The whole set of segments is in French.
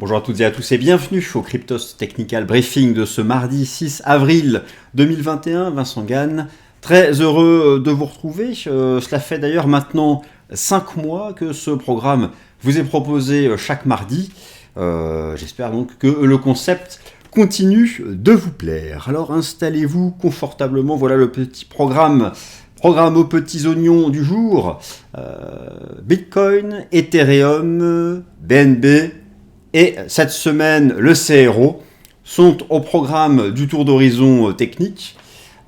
Bonjour à toutes et à tous et bienvenue au Cryptos Technical Briefing de ce mardi 6 avril 2021. Vincent Gann, très heureux de vous retrouver. Cela fait d'ailleurs maintenant 5 mois que ce programme vous est proposé chaque mardi. J'espère donc que le concept continue de vous plaire. Alors installez-vous confortablement, voilà le petit programme aux petits oignons du jour. Bitcoin, Ethereum, BNB et cette semaine le CRO sont au programme du tour d'horizon technique.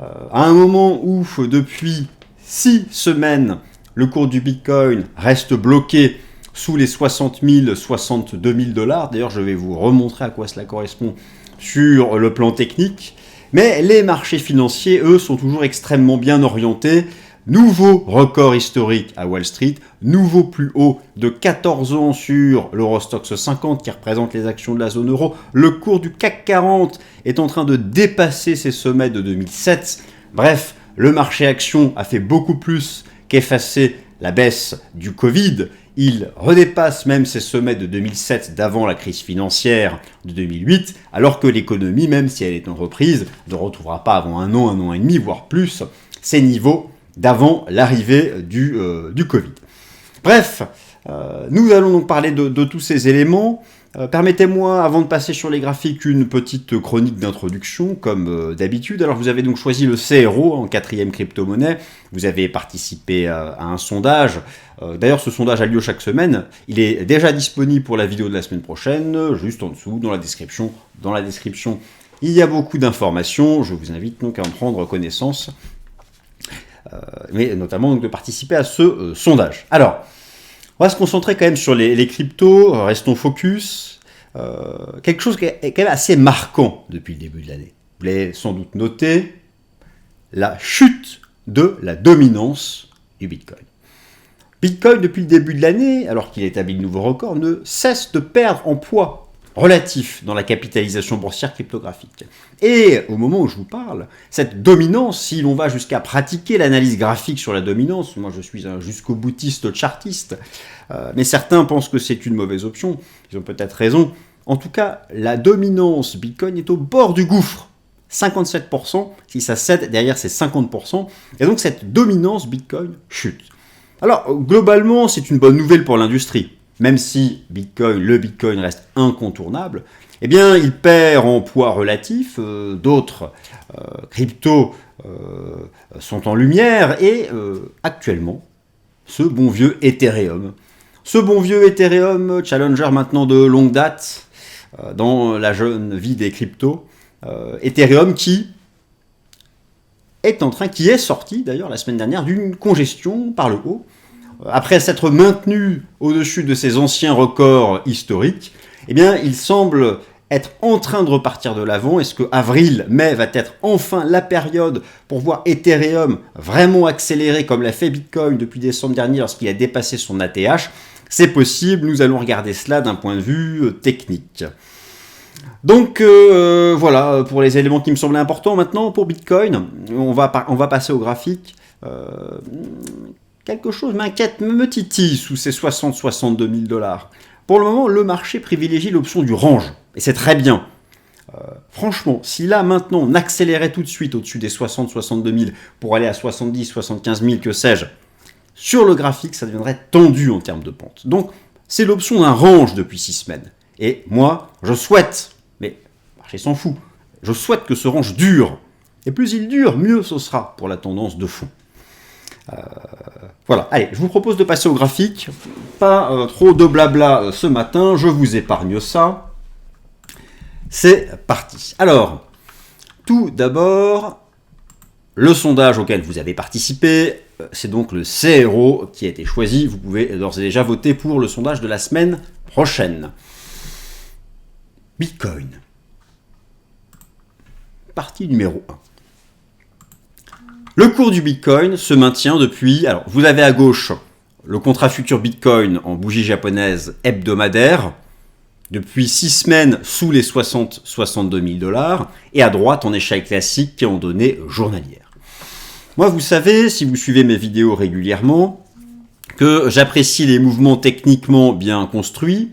À un moment où depuis 6 semaines le cours du Bitcoin reste bloqué sous les 60 000, 62 000 $. D'ailleurs, je vais vous remontrer à quoi cela correspond sur le plan technique. Mais les marchés financiers, eux, sont toujours extrêmement bien orientés. Nouveau record historique à Wall Street, nouveau plus haut de 14 ans sur l'Eurostoxx 50 qui représente les actions de la zone euro. Le cours du CAC 40 est en train de dépasser ses sommets de 2007. Bref, le marché action a fait beaucoup plus qu'effacer la baisse du Covid. Il redépasse même ses sommets de 2007 d'avant la crise financière de 2008, alors que l'économie, même si elle est en reprise, ne retrouvera pas avant un an et demi, voire plus, ses niveaux d'avant l'arrivée du Covid. Bref, nous allons donc parler de tous ces éléments. Permettez-moi, avant de passer sur les graphiques, une petite chronique d'introduction, comme d'habitude. Alors, vous avez donc choisi le CRO en 4e crypto-monnaie. Vous avez participé à un sondage. D'ailleurs, ce sondage a lieu chaque semaine. Il est déjà disponible pour la vidéo de la semaine prochaine, juste en dessous, dans la description. Dans la description, il y a beaucoup d'informations. Je vous invite donc à en prendre connaissance. Mais notamment donc, de participer à ce sondage. Alors, on va se concentrer quand même sur les cryptos, restons focus. Quelque chose qui est quand même assez marquant depuis le début de l'année. Vous l'avez sans doute noté, la chute de la dominance du Bitcoin. Bitcoin, depuis le début de l'année, alors qu'il établit de nouveaux records, ne cesse de perdre en poids relatif dans la capitalisation boursière cryptographique. Et au moment où je vous parle, cette dominance, si l'on va jusqu'à pratiquer l'analyse graphique sur la dominance, moi je suis un jusqu'au boutiste chartiste, mais certains pensent que c'est une mauvaise option, ils ont peut-être raison. En tout cas, la dominance Bitcoin est au bord du gouffre. 57%, si ça cède, derrière c'est 50%, et donc cette dominance Bitcoin chute. Alors, globalement, c'est une bonne nouvelle pour l'industrie. Même si le Bitcoin reste incontournable, eh bien, il perd en poids relatif. D'autres cryptos sont en lumière. Et actuellement, ce bon vieux Ethereum, challenger maintenant de longue date dans la jeune vie des cryptos, Ethereum qui est sorti d'ailleurs la semaine dernière d'une congestion par le haut. Après s'être maintenu au-dessus de ses anciens records historiques, eh bien, il semble être en train de repartir de l'avant. Est-ce que avril-mai va être enfin la période pour voir Ethereum vraiment accélérer comme l'a fait Bitcoin depuis décembre dernier lorsqu'il a dépassé son ATH? C'est possible, nous allons regarder cela d'un point de vue technique. Donc voilà pour les éléments qui me semblaient importants. Maintenant, pour Bitcoin, on va passer au graphique. Quelque chose m'inquiète, me titille sous ces 60-62 000 $. Pour le moment, le marché privilégie l'option du range. Et c'est très bien. Franchement, si là, maintenant, on accélérait tout de suite au-dessus des 60-62 000 pour aller à 70-75 000, que sais-je, sur le graphique, ça deviendrait tendu en termes de pente. Donc, c'est l'option d'un range depuis 6 semaines. Et moi, je souhaite, mais le marché s'en fout, je souhaite que ce range dure. Et plus il dure, mieux ce sera pour la tendance de fond. Voilà, allez, je vous propose de passer au graphique. Pas trop de blabla ce matin, je vous épargne ça. C'est parti. Alors, tout d'abord, le sondage auquel vous avez participé, c'est donc le CRO qui a été choisi. Vous pouvez d'ores et déjà voter pour le sondage de la semaine prochaine. Bitcoin. Partie numéro 1. Le cours du Bitcoin se maintient depuis... Alors, vous avez à gauche le contrat futur Bitcoin en bougie japonaise hebdomadaire, depuis 6 semaines sous les 60-62 000 $, et à droite en échelle classique en données journalières. Moi, vous savez, si vous suivez mes vidéos régulièrement, que j'apprécie les mouvements techniquement bien construits,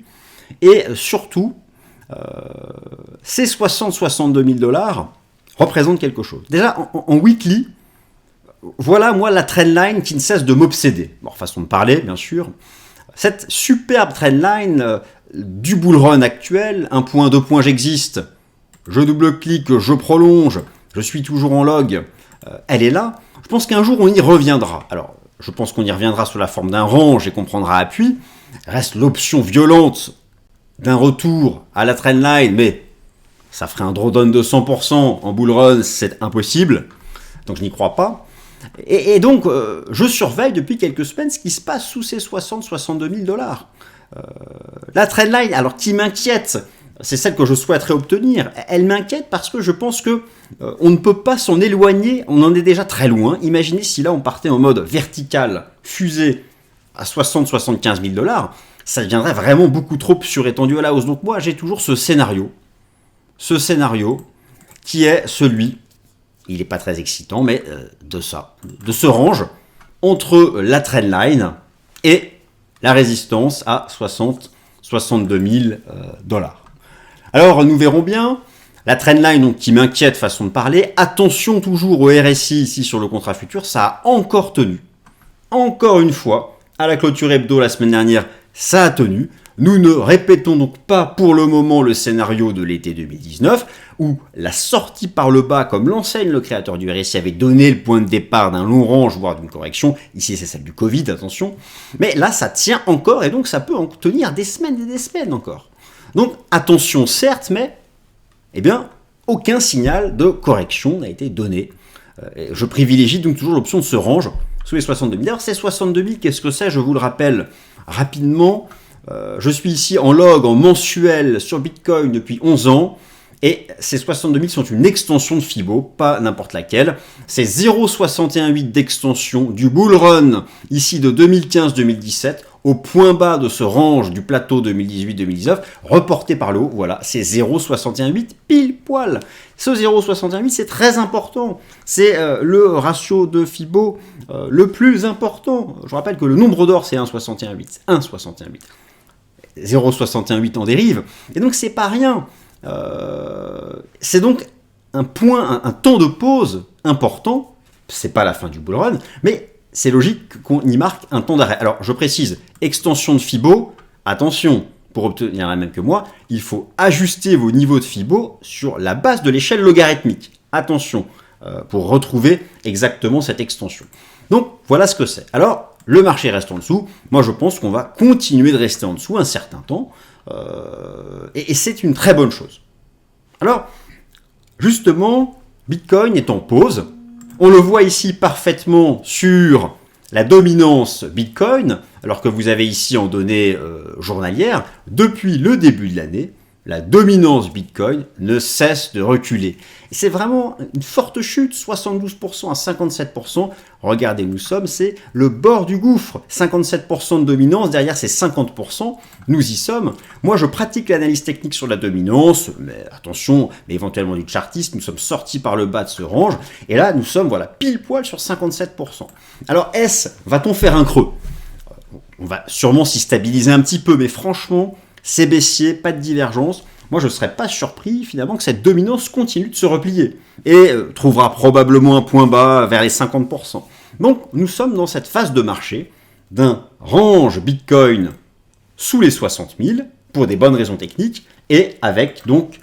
et surtout ces 60-62 000 dollars représentent quelque chose. Déjà, en weekly, voilà, moi, la trendline qui ne cesse de m'obséder. Bon, façon de parler, bien sûr. Cette superbe trendline du bull run actuel, 1 point, 2 points, j'existe, je double-clique, je prolonge, je suis toujours en log, elle est là. Je pense qu'un jour, on y reviendra. Alors, je pense qu'on y reviendra sous la forme d'un range et qu'on prendra appui. Reste l'option violente d'un retour à la trendline, mais ça ferait un drawdown de 100% en bull run, c'est impossible, donc je n'y crois pas. Et donc, je surveille depuis quelques semaines ce qui se passe sous ces 60-62 000 dollars. La trendline, alors qui m'inquiète, c'est celle que je souhaiterais obtenir. Elle m'inquiète parce que je pense que on ne peut pas s'en éloigner, on en est déjà très loin. Imaginez si là on partait en mode vertical, fusée à 60-75 000 dollars, ça deviendrait vraiment beaucoup trop surétendu à la hausse. Donc moi j'ai toujours ce scénario qui est celui, il n'est pas très excitant, mais de ce range entre la trendline et la résistance à 60-62 000 dollars. Alors nous verrons bien, la trendline donc, qui m'inquiète façon de parler, attention toujours au RSI ici sur le contrat futur, ça a encore tenu. Encore une fois, à la clôture hebdo la semaine dernière, ça a tenu. Nous ne répétons donc pas pour le moment le scénario de l'été 2019, où la sortie par le bas, comme l'enseigne le créateur du RSI, avait donné le point de départ d'un long range, voire d'une correction. Ici, c'est celle du Covid, attention. Mais là, ça tient encore, et donc ça peut en tenir des semaines et des semaines encore. Donc, attention, certes, mais, eh bien, aucun signal de correction n'a été donné. Je privilégie donc toujours l'option de ce range sous les 62 000. D'ailleurs, ces 62 000, qu'est-ce que c'est? Je vous le rappelle rapidement. Je suis ici en log, en mensuel sur Bitcoin depuis 11 ans. Et ces 62 000 sont une extension de Fibo, pas n'importe laquelle. C'est 0,618 d'extension du bull run, ici de 2015-2017, au point bas de ce range du plateau 2018-2019, reporté par le haut. Voilà, c'est 0,618 pile poil. Ce 0,618, c'est très important. C'est le ratio de Fibo le plus important. Je rappelle que le nombre d'or, c'est 1,618. 1,618. 0,618 en dérive. Et donc, c'est pas rien. C'est donc un point, un temps de pause important. C'est pas la fin du bull run, mais c'est logique qu'on y marque un temps d'arrêt. Alors, je précise, extension de Fibo, attention, pour obtenir la même que moi, il faut ajuster vos niveaux de Fibo sur la base de l'échelle logarithmique. Attention, pour retrouver exactement cette extension. Donc, voilà ce que c'est. Alors, le marché reste en dessous. Moi, je pense qu'on va continuer de rester en dessous un certain temps. Et c'est une très bonne chose. Alors, justement, Bitcoin est en pause. On le voit ici parfaitement sur la dominance Bitcoin, alors que vous avez ici en données journalières, depuis le début de l'année, la dominance Bitcoin ne cesse de reculer. Et c'est vraiment une forte chute, 72% à 57%. Regardez, c'est le bord du gouffre. 57% de dominance, derrière c'est 50%. Nous y sommes. Moi, je pratique l'analyse technique sur la dominance, mais attention, mais éventuellement du chartiste. Nous sommes sortis par le bas de ce range. Et là, nous sommes pile poil sur 57%. Alors, va-t-on faire un creux? On va sûrement s'y stabiliser un petit peu, mais franchement, c'est baissier, pas de divergence. Moi, je ne serais pas surpris, finalement, que cette dominance continue de se replier et trouvera probablement un point bas vers les 50%. Donc, nous sommes dans cette phase de marché d'un range Bitcoin sous les 60 000 pour des bonnes raisons techniques et avec, donc,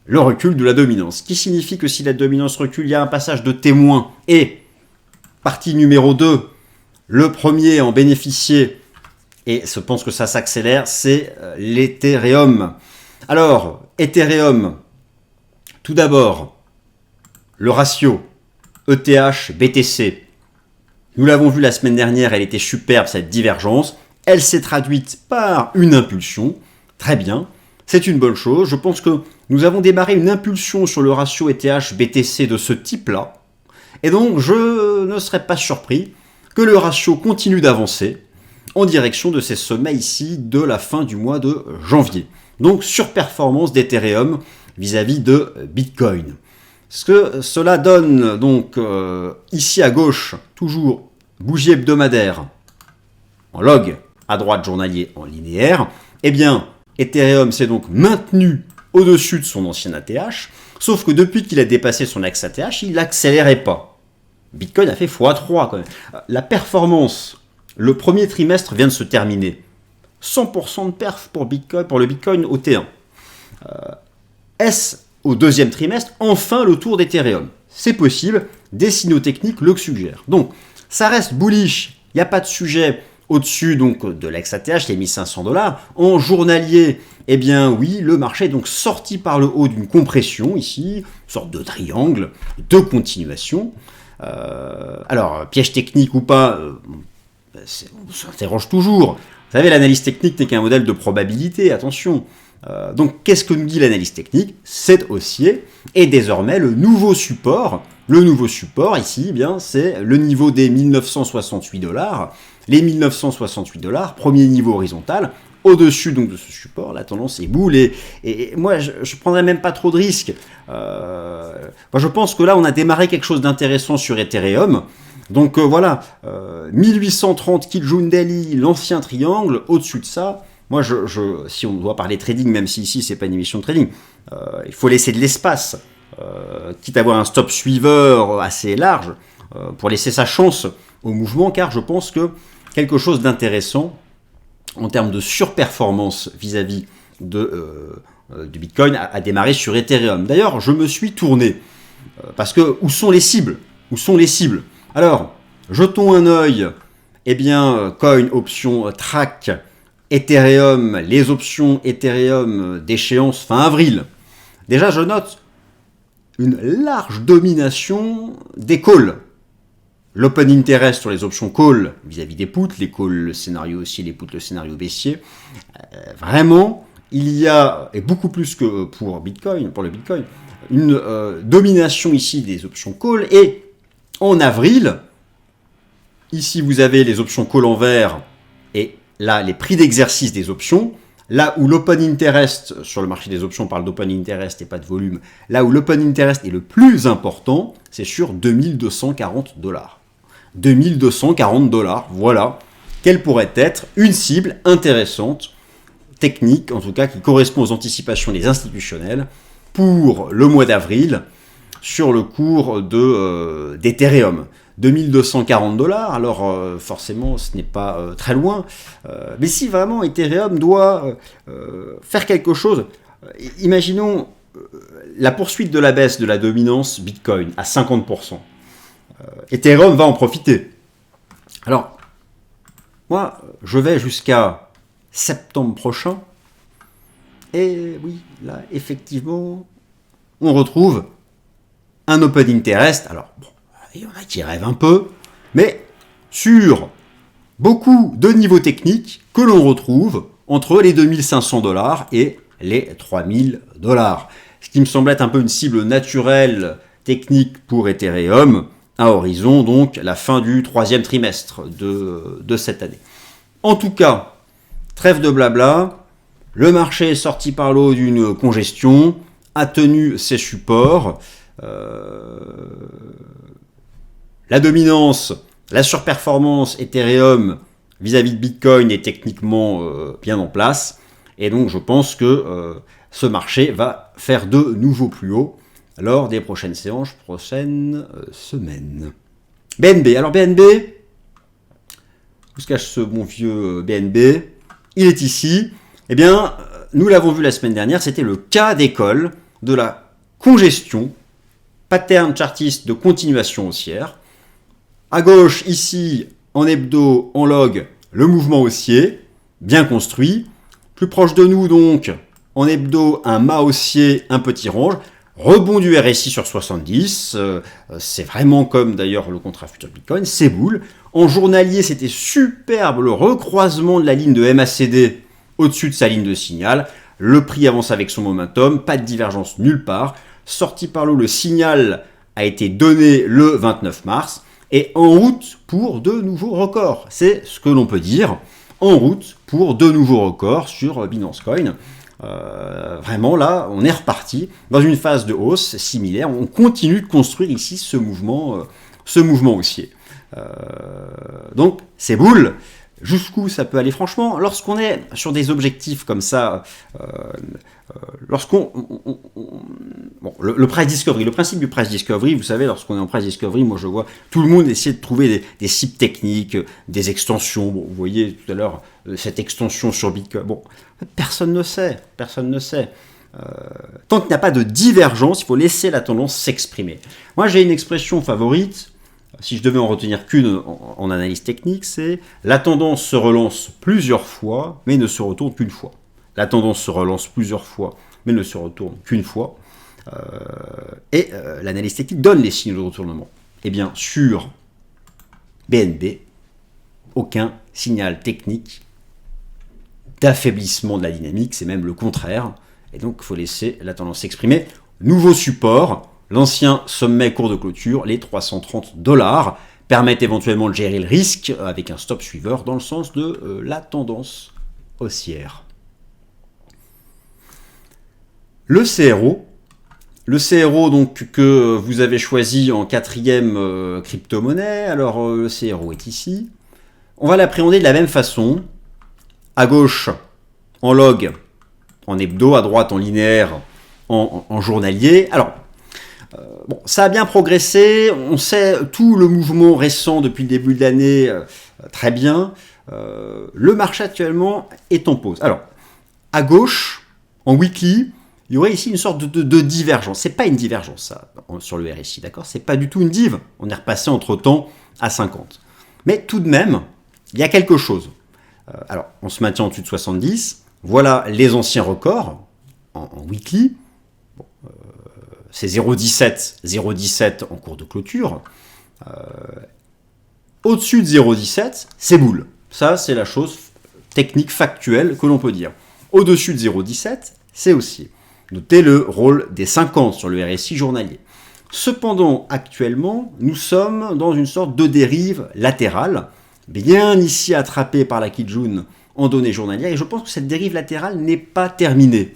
le recul de la dominance. Ce qui signifie que si la dominance recule, il y a un passage de témoin et, partie numéro 2, le premier à en bénéficier, et je pense que ça s'accélère, c'est l'Ethereum. Alors, Ethereum, tout d'abord, le ratio ETH-BTC. Nous l'avons vu la semaine dernière, elle était superbe, cette divergence. Elle s'est traduite par une impulsion. Très bien, c'est une bonne chose. Je pense que nous avons démarré une impulsion sur le ratio ETH-BTC de ce type-là. Et donc, je ne serais pas surpris que le ratio continue d'avancer en direction de ces sommets ici de la fin du mois de janvier. Donc, surperformance d'Ethereum vis-à-vis de Bitcoin. Ce que cela donne, donc, ici à gauche, toujours bougie hebdomadaire en log, à droite journalier en linéaire, eh bien, Ethereum s'est donc maintenu au-dessus de son ancien ATH, sauf que depuis qu'il a dépassé son axe ATH, il n'accélérait pas. Bitcoin a fait x3 quand même. La performance, le premier trimestre vient de se terminer. 100% de perf pour le Bitcoin au T1. Est-ce au deuxième trimestre enfin le tour d'Ethereum? C'est possible, des signaux techniques le suggèrent. Donc, ça reste bullish, il n'y a pas de sujet au-dessus donc de l'ex-ATH, les 1500 $. En journalier, eh bien oui, le marché est donc sorti par le haut d'une compression ici, une sorte de triangle de continuation. Alors, piège technique ou pas, on s'interroge toujours. Vous savez, l'analyse technique n'est qu'un modèle de probabilité, attention. Donc, qu'est-ce que nous dit l'analyse technique? Cet haussier est désormais le nouveau support. Le nouveau support, ici, eh bien, c'est le niveau des 1968 $. Les 1968 $, premier niveau horizontal. Au-dessus donc de ce support, la tendance est boule. Et moi, je ne prendrais même pas trop de risques. Moi, je pense que là, on a démarré quelque chose d'intéressant sur Ethereum. Donc voilà, 1830 Kijun Daily, l'ancien triangle, au-dessus de ça, moi, si on doit parler trading, même si ici, c'est pas une émission de trading, il faut laisser de l'espace, quitte à avoir un stop suiveur assez large, pour laisser sa chance au mouvement, car je pense que quelque chose d'intéressant, en termes de surperformance vis-à-vis du Bitcoin, a démarré sur Ethereum. D'ailleurs, je me suis tourné, parce que où sont les cibles? Où sont les cibles? Alors, jetons un œil, eh bien, coin, option, track, Ethereum, les options Ethereum d'échéance fin avril. Déjà, je note une large domination des calls. L'open interest sur les options call vis-à-vis des puts, les calls, le scénario haussier, les puts, le scénario baissier. Vraiment, il y a, et beaucoup plus que pour le Bitcoin, une domination ici des options call. Et en avril, ici vous avez les options call en vert et là les prix d'exercice des options. Là où l'open interest, sur le marché des options, on parle d'open interest et pas de volume, là où l'open interest est le plus important, c'est sur 2240 $. 2240 $, voilà, quelle pourrait être une cible intéressante, technique en tout cas, qui correspond aux anticipations des institutionnels pour le mois d'avril sur le cours d'Ethereum. 2240 $, alors forcément ce n'est pas très loin, mais si vraiment Ethereum doit faire quelque chose, imaginons la poursuite de la baisse de la dominance Bitcoin à 50%. Ethereum va en profiter. Alors, moi, je vais jusqu'à septembre prochain, et oui, là, effectivement, on retrouve un open interest. Alors, bon, il y en a qui rêvent un peu, mais sur beaucoup de niveaux techniques que l'on retrouve entre les 2500 $ et les 3000 $. Ce qui me semble être un peu une cible naturelle technique pour Ethereum, à horizon, donc la fin du troisième trimestre de cette année. En tout cas, trêve de blabla, le marché est sorti par l'eau d'une congestion, a tenu ses supports, la dominance, la surperformance Ethereum vis-à-vis de Bitcoin est techniquement bien en place, et donc je pense que ce marché va faire de nouveaux plus hauts lors des prochaines séances, prochaines semaines. BNB, alors BNB, où se cache ce bon vieux BNB? Il est ici. Eh bien, nous l'avons vu la semaine dernière, c'était le cas d'école de la congestion, pattern chartiste de continuation haussière. À gauche, ici, en hebdo, en log, le mouvement haussier, bien construit. Plus proche de nous, donc, en hebdo, un mât haussier, un petit range. Rebond du RSI sur 70, c'est vraiment comme d'ailleurs le contrat futur Bitcoin, c'est boule. En journalier, c'était superbe le recroisement de la ligne de MACD au-dessus de sa ligne de signal. Le prix avance avec son momentum, pas de divergence nulle part. Sorti par l'eau, le signal a été donné le 29 mars et en route pour de nouveaux records. C'est ce que l'on peut dire, en route pour de nouveaux records sur Binance Coin. Vraiment là, on est reparti dans une phase de hausse similaire. On continue de construire ici ce mouvement haussier. Donc c'est boule. Jusqu'où ça peut aller franchement, lorsqu'on est sur des objectifs comme ça, lorsqu'on... Bon, le price discovery, le principe du price discovery, vous savez, lorsqu'on est en price discovery, moi je vois tout le monde essayer de trouver des cibles techniques, des extensions. Bon, vous voyez tout à l'heure cette extension sur Bitcoin. Bon, personne ne sait, personne ne sait. Tant qu'il n'y a pas de divergence, il faut laisser la tendance s'exprimer. Moi j'ai une expression favorite, si je devais en retenir qu'une en analyse technique, c'est la tendance se relance plusieurs fois, mais ne se retourne qu'une fois. La tendance se relance plusieurs fois, mais ne se retourne qu'une fois. L'analyse technique donne les signes de retournement. Eh bien, sur BNB, aucun signal technique d'affaiblissement de la dynamique, c'est même le contraire. Et donc, il faut laisser la tendance s'exprimer. Nouveau support, l'ancien sommet cours de clôture, les 330 $, permettent éventuellement de gérer le risque avec un stop suiveur dans le sens de la tendance haussière. Le CRO donc, que vous avez choisi en 4e crypto-monnaie, alors le CRO est ici. On va l'appréhender de la même façon. À gauche, en log, en hebdo, à droite, en linéaire, en journalier. Alors, bon, ça a bien progressé. On sait tout le mouvement récent depuis le début de l'année très bien. Le marché actuellement est en pause. Alors, à gauche, en weekly, il y aurait ici une sorte de divergence. C'est pas une divergence, ça, sur le RSI, d'accord? C'est pas du tout une div. On est repassé entre-temps à 50. Mais tout de même, il y a quelque chose. Alors, on se maintient en dessus de 70. Voilà les anciens records en weekly. Bon, c'est 0,17 en cours de clôture. Au-dessus de 0,17, c'est boule. Ça, c'est la chose technique, factuelle que l'on peut dire. Au-dessus de 0,17, c'est haussier. Notez le rôle des 50 sur le RSI journalier. Cependant, actuellement, nous sommes dans une sorte de dérive latérale, bien ici attrapée par la Kijun en données journalières, et je pense que cette dérive latérale n'est pas terminée.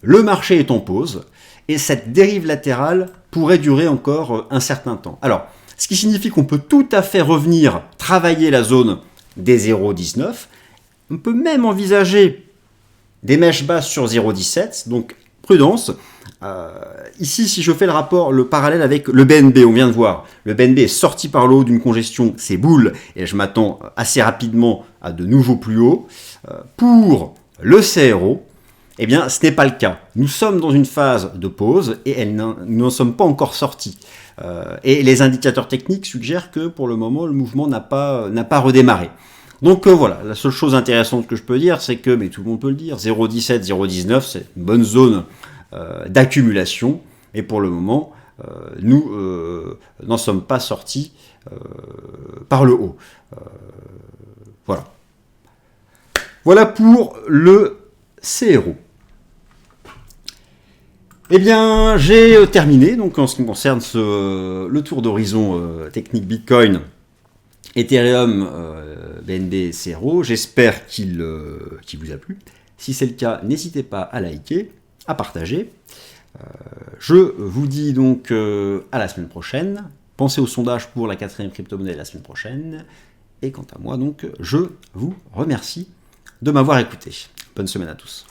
Le marché est en pause, et cette dérive latérale pourrait durer encore un certain temps. Alors, ce qui signifie qu'on peut tout à fait revenir travailler la zone des 0,19, on peut même envisager des mèches basses sur 0,17, donc prudence. Ici, si je fais le parallèle avec le BNB, on vient de voir, le BNB est sorti par le haut d'une congestion, c'est boule, et je m'attends assez rapidement à de nouveaux plus hauts. Pour le CRO, eh bien, ce n'est pas le cas. Nous sommes dans une phase de pause et nous n'en sommes pas encore sortis. Et les indicateurs techniques suggèrent que pour le moment, le mouvement n'a pas redémarré. Donc voilà, la seule chose intéressante que je peux dire, c'est que, mais tout le monde peut le dire, 0,17, 0,19, c'est une bonne zone d'accumulation. Et pour le moment, nous n'en sommes pas sortis par le haut. Voilà. Voilà pour le CRO. Eh bien, j'ai terminé donc en ce qui concerne le tour d'horizon technique Bitcoin, Ethereum, BNB, CRO. J'espère qu'il vous a plu. Si c'est le cas, n'hésitez pas à liker, à partager. Je vous dis donc à la semaine prochaine. Pensez au sondage pour la 4e crypto-monnaie la semaine prochaine. Et quant à moi, donc, je vous remercie de m'avoir écouté. Bonne semaine à tous.